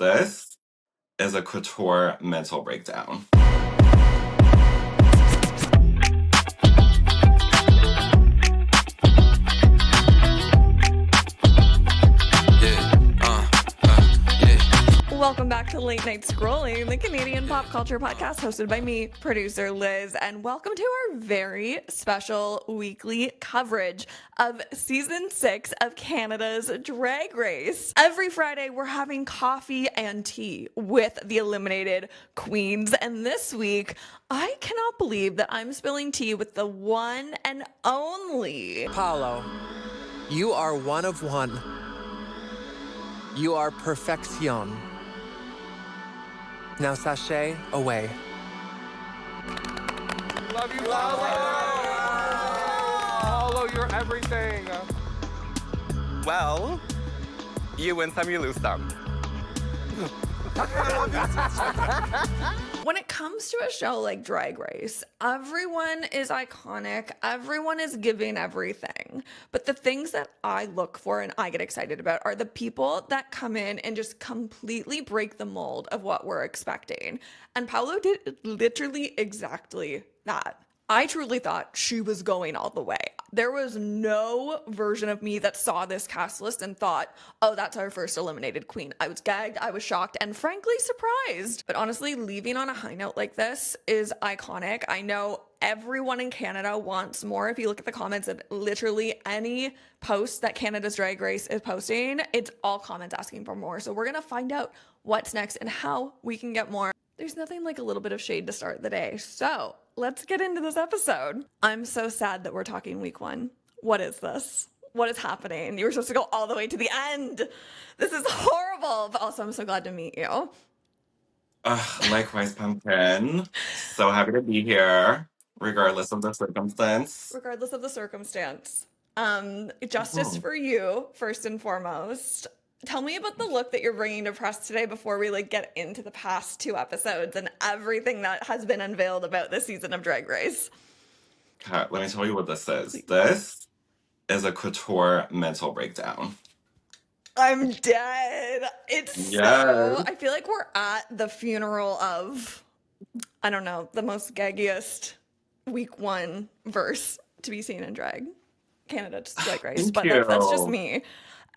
This is a couture mental breakdown. Welcome back to Late Night Scrolling, the Canadian pop culture podcast hosted by me, producer Liz, and welcome to our very special weekly coverage of season 6 of Canada's Drag Race. Every Friday, we're having coffee and tea with the eliminated queens, and this week, I cannot believe that I'm spilling tea with the one and only Paolo, you are one of one. You are Perfeccion. Now sashay away. Love you, Paolo. Paolo, you're everything. Well, you win some, you lose some. When it comes to a show like Drag Race, everyone is iconic, everyone is giving everything. But the things that I look for and I get excited about are the people that come in and just completely break the mold of what we're expecting. And Paolo did literally exactly that. I truly thought she was going all the way. There was no version of me that saw this cast list and thought, oh, that's our first eliminated queen. I was gagged, I was shocked, and frankly surprised. But honestly, leaving on a high note like this is iconic. I know everyone in Canada wants more. If you look at the comments of literally any post that Canada's Drag Race is posting, it's all comments asking for more. So we're gonna find out what's next and how we can get more. There's nothing like a little bit of shade to start the day. So let's get into this episode. I'm so sad that we're talking week 1. What is this? What is happening? You were supposed to go all the way to the end. This is horrible. But also, I'm so glad to meet you. Likewise, Pumpkin. So happy to be here, regardless of the circumstance. Regardless of the circumstance. Justice for you, first and foremost. Tell me about the look that you're bringing to press today before we get into the past 2 episodes and everything that has been unveiled about this season of Drag Race. Okay, let me tell you what this is. This is a couture mental breakdown. I'm dead. It's so... I feel like we're at the funeral of, I don't know, the most gaggiest week 1 verse to be seen in drag. Canada's Drag Race. But that's just me.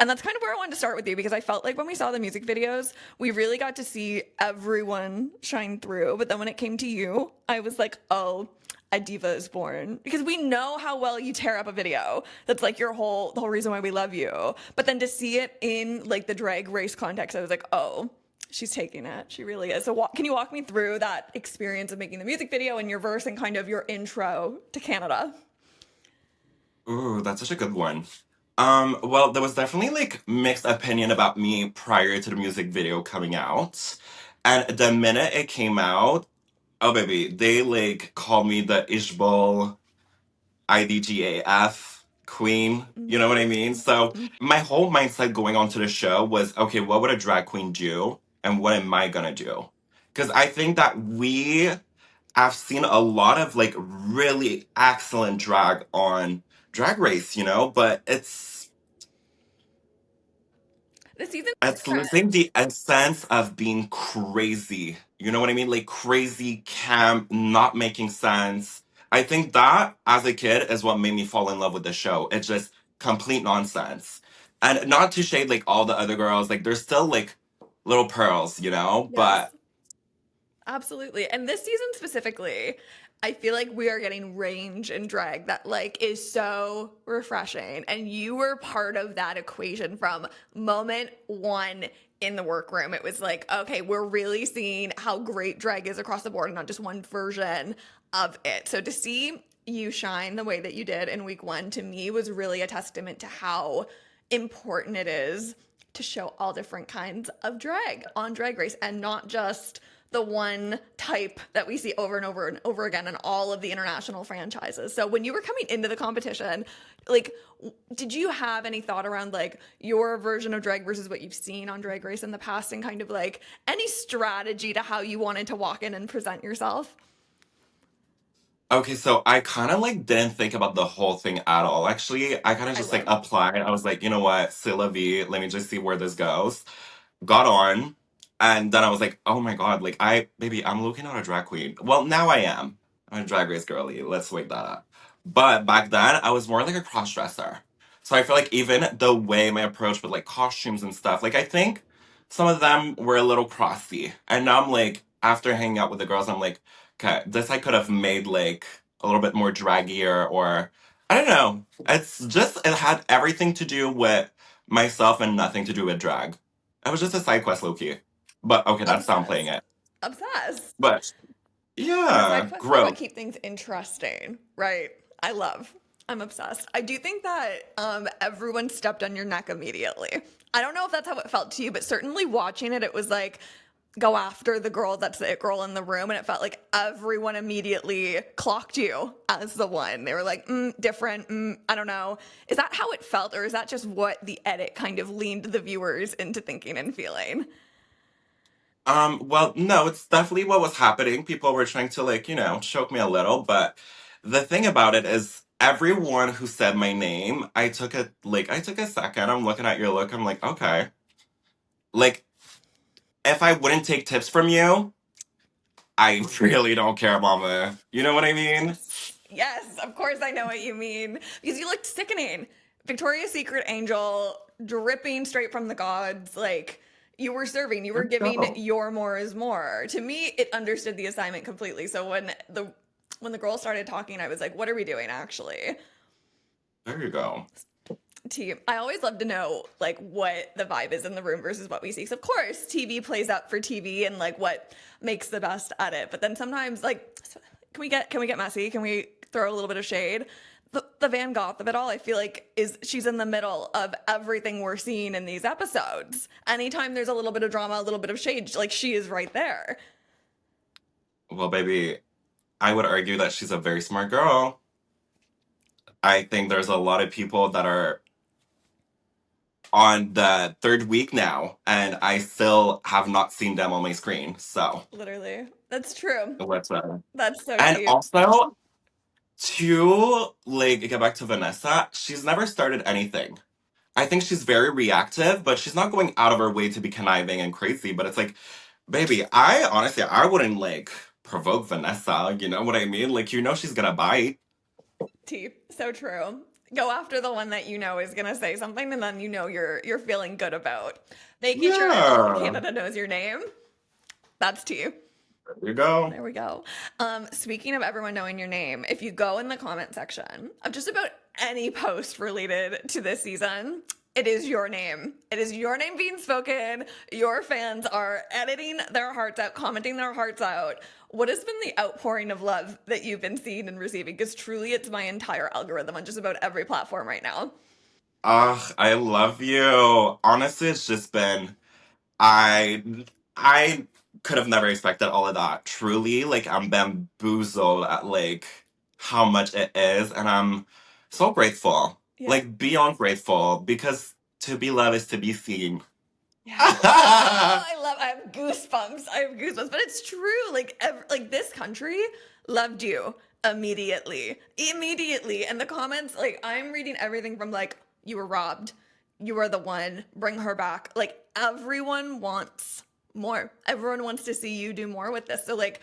And that's kind of where I wanted to start with you, because I felt like when we saw the music videos, we really got to see everyone shine through. But then when it came to you, I was like, oh, a diva is born. Because we know how well you tear up a video. That's like the whole reason why we love you. But then to see it in like the Drag Race context, I was like, oh, she's taking it. She really is. So can you walk me through that experience of making the music video and your verse and kind of your intro to Canada? Ooh, that's such a good one. Well, there was definitely like mixed opinion about me prior to the music video coming out. And the minute it came out, oh baby, they like called me the Ishbal IDGAF queen. You know what I mean? So my whole mindset going on to the show was, okay, what would a drag queen do? And what am I gonna do? Because I think that we have seen a lot of like really excellent drag on Drag Race, but it's losing the essence of being crazy. You know what I mean? Like crazy camp, not making sense. I think that as a kid is what made me fall in love with the show. It's just complete nonsense. And not to shade like all the other girls, like there's still like little pearls, Yes. but Absolutely. And this season specifically, I feel like we are getting range in drag that like is so refreshing. And you were part of that equation from moment 1 in the workroom. It was like, okay, we're really seeing how great drag is across the board and not just one version of it. So to see you shine the way that you did in week 1 to me was really a testament to how important it is to show all different kinds of drag on Drag Race and not just the one type that we see over and over and over again in all of the international franchises. So when you were coming into the competition, like, did you have any thought around like your version of drag versus what you've seen on Drag Race in the past and kind of like any strategy to how you wanted to walk in and present yourself? Okay, so I kind of like didn't think about the whole thing at all. Actually, I kind of just like applied. I was like, you know what, c'est la vie. Let me just see where this goes. Got on, And then I was like, oh my God, like I'm looking at a drag queen. Well, now I am. I'm a drag race girly. Let's wake that up. But back then, I was more like a cross dresser. So I feel like even the way my approach with like costumes and stuff, like I think some of them were a little crossy. And now I'm like, after hanging out with the girls, I'm like, okay, this I could have made like a little bit more draggier or I don't know. It had everything to do with myself and nothing to do with drag. I was just a side quest, low key. But okay, that's downplaying Obsessed. it. Obsessed. But The side yeah, quests are what growth. keep things interesting, right? I love. I'm obsessed. I do think that everyone stepped on your neck immediately. I don't know if that's how it felt to you, but certainly watching it, it was like go after the girl that's the it girl in the room, and it felt like everyone immediately clocked you as the one. They were like, different. I don't know. Is that how it felt, or is that just what the edit kind of leaned the viewers into thinking and feeling? Well, no, it's definitely what was happening. People were trying to like, choke me a little, but the thing about it is everyone who said my name, I took a second. I'm looking at your look. I'm like, okay. Like, if I wouldn't take tips from you, I really don't care, mama. You know what I mean? Yes. Yes, of course I know what you mean. Because you looked sickening. Victoria's Secret angel, dripping straight from the gods. Like, you were serving, you were There you giving go. your more is more. To me, it understood the assignment completely. So when the girl started talking, I was like, what are we doing actually? There you go. I always love to know like what the vibe is in the room versus what we see. So of course, TV plays up for TV and like what makes the best edit. But then sometimes like can we get messy? Can we throw a little bit of shade? The Van Gogh of it all, I feel like she's in the middle of everything we're seeing in these episodes. Anytime there's a little bit of drama, a little bit of shade, like she is right there. Well, baby, I would argue that she's a very smart girl. I think there's a lot of people that are on the third week now, and I still have not seen them on my screen. So Literally. That's true. what's up? That's so And tea. also to like get back to Vanessa, she's never started anything. I think she's very reactive, but she's not going out of her way to be conniving and crazy. But it's like, baby, I wouldn't like provoke Vanessa. You know what I mean? Like, she's gonna bite. Tea. So true. Go after the one that you know is gonna say something, and then you know you're feeling good about making sure all of Yeah, Canada knows your name. That's tea. there you go. There we go. Speaking of everyone knowing your name, if you go in the comment section of just about any post related to this season, it is your name. It is your name being spoken. Your fans are editing their hearts out, commenting their hearts out. What has been the outpouring of love that you've been seeing and receiving? Because truly, it's my entire algorithm on just about every platform right now. Ugh, I love you. Honestly, it's just been I I could have never expected all of that. Truly, like I'm bamboozled at like how much it is, and I'm so grateful. Yeah. Like beyond grateful because to be loved is to be seen. Yeah. Oh, I have goosebumps. I have goosebumps, but it's true. Like this country loved you immediately. Immediately. And the comments, like I'm reading everything from like you were robbed. You are the one. Bring her back. Like everyone wants more. Everyone wants to see you do more with this. So like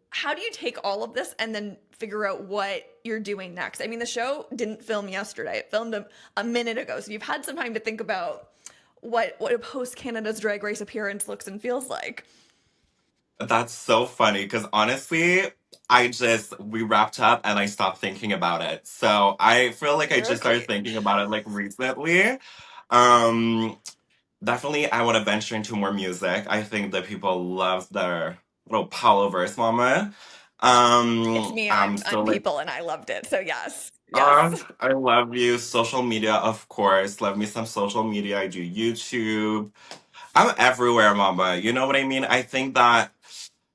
how do you take all of this and then figure out what you're doing next? I mean, the show didn't film yesterday. It filmed a minute ago. So you've had some time to think about what a post Canada's Drag Race appearance looks and feels like. That's so funny because honestly, we wrapped up and I stopped thinking about it. So I feel like I You're a just started queen. thinking about it like recently. Um, Definitely, I want to venture into more music. I think that people love their little Paolo verse mama. It's me. I'm I'm still like, people, and I loved it. So yes, yes. I love you. Social media, of course. Love me some social media. I do YouTube. I'm everywhere, mama. You know what I mean? I think that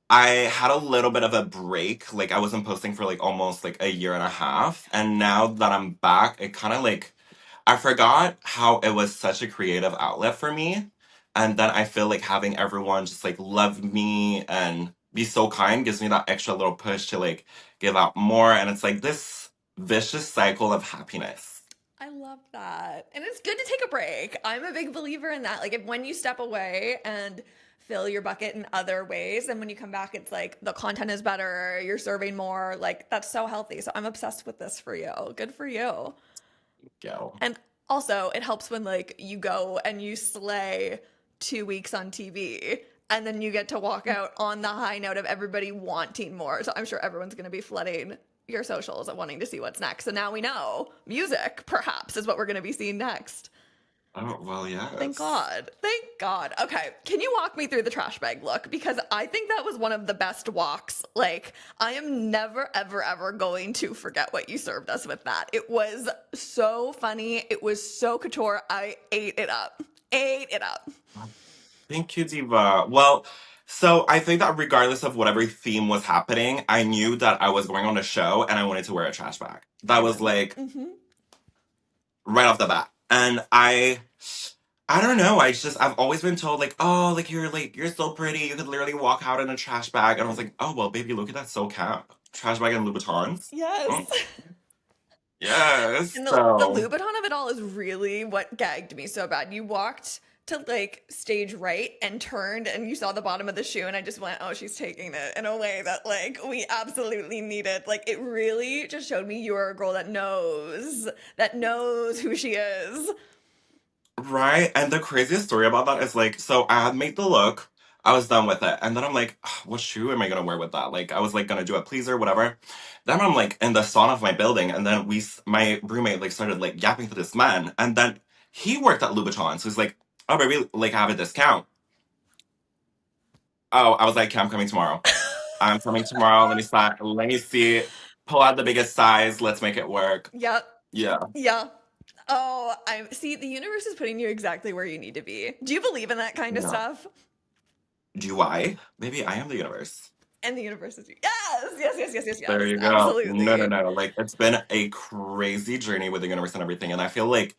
I had a little bit of a break. Like I wasn't posting for like almost like a year and a half. And now that I'm back, it kind of like I forgot how it was such a creative outlet for me. And then I feel like having everyone just like love me and be so kind gives me that extra little push to like give out more. And it's like this vicious cycle of happiness. I love that. And it's good to take a break. I'm a big believer in that. Like if when you step away and fill your bucket in other ways. And when you come back, it's like the content is better, you're serving more. Like, that's so healthy. So I'm obsessed with this for you. Good for you. Go. And also, it helps when like you go and you slay 2 weeks on TV and then you get to walk out on the high note of everybody wanting more. So I'm sure everyone's going to be flooding your socials and wanting to see what's next. So now we know music, perhaps, is what we're going to be seeing next. Oh, well, yes. Thank God. Thank God. Okay. Can you walk me through the trash bag look? Because I think that was one of the best walks. Like, I am never, ever, ever going to forget what you served us with that. It was so funny. It was so couture. I ate it up. Ate it up. Thank you, Diva. Well, so I think that regardless of whatever theme was happening, I knew that I was going on a show and I wanted to wear a trash bag. That was like right off the bat. And I don't know, I've always been told like, oh, like you're so pretty, you could literally walk out in a trash bag. And I was like, oh well, baby, look at that, so camp. Trash bag and Louboutins. Yes. Mm, yes. And the So Louboutin of it all is really what gagged me so bad. You walked to like stage right and turned and you saw the bottom of the shoe and I just went, oh, she's taking it in a way that like we absolutely needed. Like it really just showed me you're a girl that knows who she is. right. And the craziest story about that is like, so I had made the look, I was done with it. And then I'm like, "Ugh, what shoe am I gonna wear with that? Like, I was like gonna do a pleaser, whatever. Then I'm like in the sauna of my building, and then my roommate like started like yapping to this man, and then he worked at Louboutin, so he's like, oh, baby, like I have a discount. Oh, I was like, okay, I'm coming tomorrow. I'm coming tomorrow. Let me see. Pull out the biggest size. Let's make it work. Yep. Yeah. Yeah. Oh, I see. The universe is putting you exactly where you need to be. Do you believe in that kind of Yeah. stuff? Do I? Maybe I am the universe. And the universe is yes. There you go. Absolutely. No. Like, it's been a crazy journey with the universe and everything. And I feel like,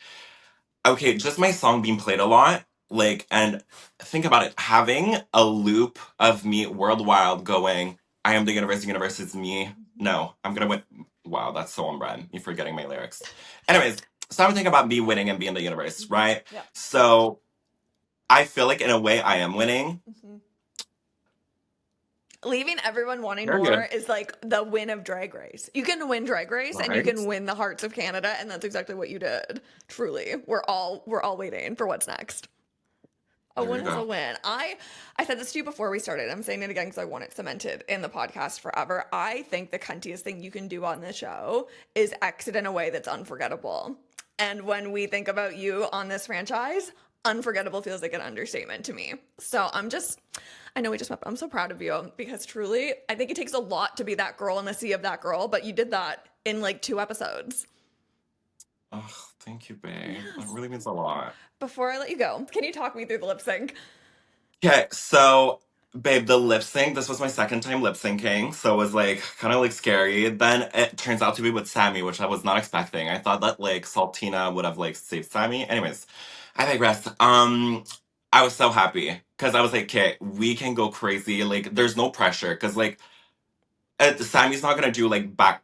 okay, just my song being played a lot, like, and think about it, having a loop of me worldwide going, I am the universe is me. No, I'm gonna win. Wow, that's so on brand. Me forgetting my lyrics. Anyways, so I'm thinking about me winning and being the universe, right? Yeah. So I feel like in a way I am winning. Leaving everyone wanting Very more good. is like the win of Drag Race. You can win Drag Race and you Right? can win the hearts of Canada, and that's exactly what you did. Truly, we're all waiting for what's next. A There you win is a go. win. I said this to you before we started. I'm saying it again because I want it cemented in the podcast forever. I think the cuntiest thing you can do on the show is exit in a way that's unforgettable. And when we think about you on this franchise, unforgettable feels like an understatement to me. So I know we just met, but I'm so proud of you because truly, I think it takes a lot to be that girl in the sea of that girl, but you did that in like 2 episodes. Oh, thank you, babe. That really means a lot. Before I let you go, can you talk me through the lip sync? Okay, so babe, the lip sync, this was my second time lip syncing, so it was like kind of like scary. Then it turns out to be with Sammy, which I was not expecting. I thought that like Saltina would have like saved Sammy. Anyways, I digress. I was so happy because I was like, okay, we can go crazy. Like, there's no pressure because like Sammy's not gonna do like back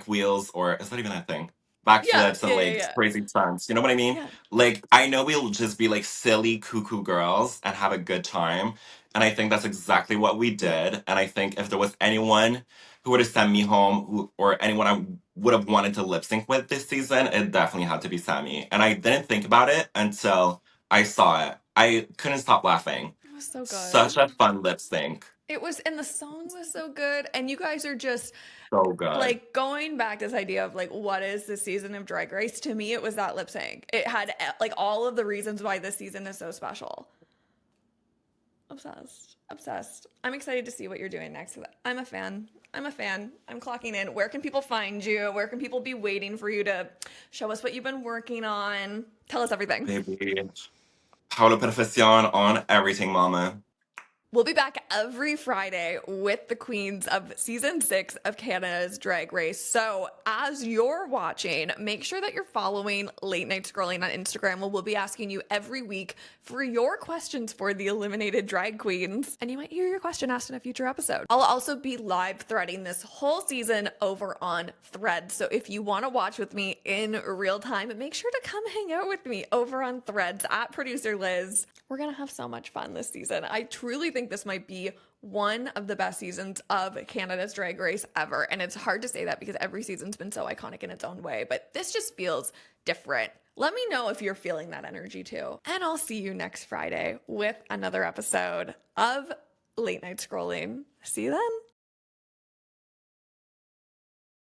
wheels, or is that even a thing? Yeah, Backflips and yeah, yeah, like yeah. crazy stunts. You know what I mean? Yeah. Like I know we'll just be like silly cuckoo girls and have a good time. And I think that's exactly what we did. And I think if there was anyone who would have sent me home or anyone I would have wanted to lip sync with this season, it definitely had to be Sammy. And I didn't think about it until I saw it. I couldn't stop laughing. It was so Such good. a fun lip sync. It was, and the song was so good. And you guys are just So good. like going back to this idea of like, what is the season of Drag Race? To me, it was that lip sync. It had like all of the reasons why this season is so special. Obsessed. I'm excited to see what you're doing next. I'm a fan. I'm clocking in. Where can people find you? Where can people be waiting for you to show us what you've been working on? Tell us everything. Baby. Paolo Perfeccion on everything, mama. We'll be back every Friday with the queens of season 6 of Canada's Drag Race. So as you're watching, make sure that you're following Late Night Scrolling on Instagram, where we'll be asking you every week for your questions for the eliminated drag queens. And you might hear your question asked in a future episode. I'll also be live threading this whole season over on Threads. So if you want to watch with me in real time, make sure to come hang out with me over on Threads at ProducerLiz. We're going to have so much fun this season. I truly think this might be one of the best seasons of Canada's Drag Race ever. And it's hard to say that because every season's been so iconic in its own way, but this just feels different. Let me know if you're feeling that energy too. And I'll see you next Friday with another episode of Late Night Scrolling. See you then.